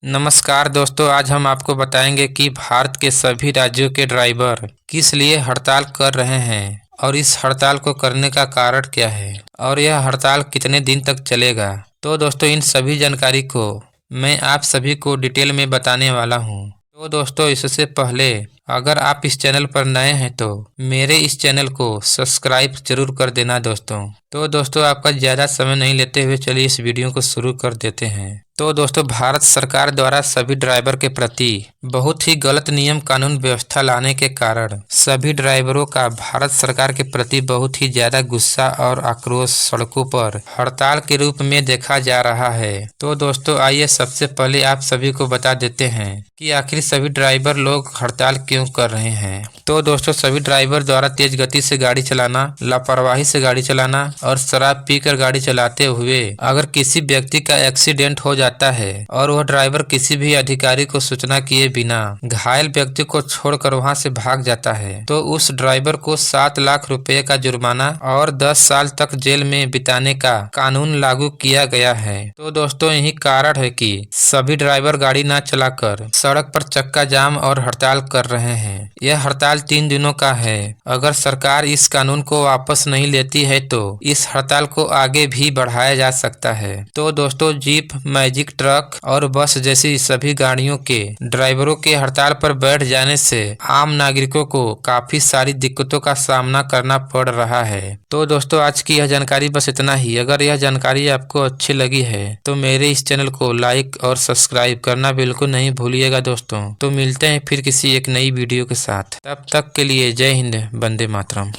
नमस्कार दोस्तों, आज हम आपको बताएंगे कि भारत के सभी राज्यों के ड्राइवर किस लिए हड़ताल कर रहे हैं और इस हड़ताल को करने का कारण क्या है और यह हड़ताल कितने दिन तक चलेगा। तो दोस्तों, इन सभी जानकारी को मैं आप सभी को डिटेल में बताने वाला हूं। तो दोस्तों, इससे पहले अगर आप इस चैनल पर नए हैं तो मेरे इस चैनल को सब्सक्राइब जरूर कर देना दोस्तों। तो दोस्तों, आपका ज़्यादा समय नहीं लेते हुए चलिए इस वीडियो को शुरू कर देते हैं। तो दोस्तों, भारत सरकार द्वारा सभी ड्राइवर के प्रति बहुत ही गलत नियम कानून व्यवस्था लाने के कारण सभी ड्राइवरों का भारत सरकार के प्रति बहुत ही ज्यादा गुस्सा और आक्रोश सड़कों पर हड़ताल के रूप में देखा जा रहा है। तो दोस्तों, आइए सबसे पहले आप सभी को बता देते हैं कि आखिर सभी ड्राइवर लोग हड़ताल क्यों कर रहे हैं। तो दोस्तों, सभी ड्राइवर द्वारा तेज गति से गाड़ी चलाना, लापरवाही से गाड़ी चलाना और शराब पीकर गाड़ी चलाते हुए अगर किसी व्यक्ति का एक्सीडेंट हो जाता है और वह ड्राइवर किसी भी अधिकारी को सूचना किए बिना घायल व्यक्ति को छोड़कर वहां से भाग जाता है तो उस ड्राइवर को 7 लाख रुपए का जुर्माना और 10 साल तक जेल में बिताने का कानून लागू किया गया है। तो दोस्तों, यही कारण है कि सभी ड्राइवर गाड़ी न चलाकर सड़क पर चक्का जाम और हड़ताल कर रहे हैं। यह हड़ताल 3 दिनों का है। अगर सरकार इस कानून को वापस नहीं लेती है तो इस हड़ताल को आगे भी बढ़ाया जा सकता है। तो दोस्तों, जीप, मैजिक ट्रक और बस जैसी सभी गाड़ियों के ड्राइवरों के हड़ताल पर बैठ जाने से आम नागरिकों को काफी सारी दिक्कतों का सामना करना पड़ रहा है। तो दोस्तों, आज की यह जानकारी बस इतना ही। अगर यह जानकारी आपको अच्छी लगी है तो मेरे इस चैनल को लाइक और सब्सक्राइब करना बिल्कुल नहीं भूलिएगा दोस्तों। तो मिलते हैं फिर किसी एक नई वीडियो के साथ। तब तक के लिए जय हिंद, वंदे मातरम।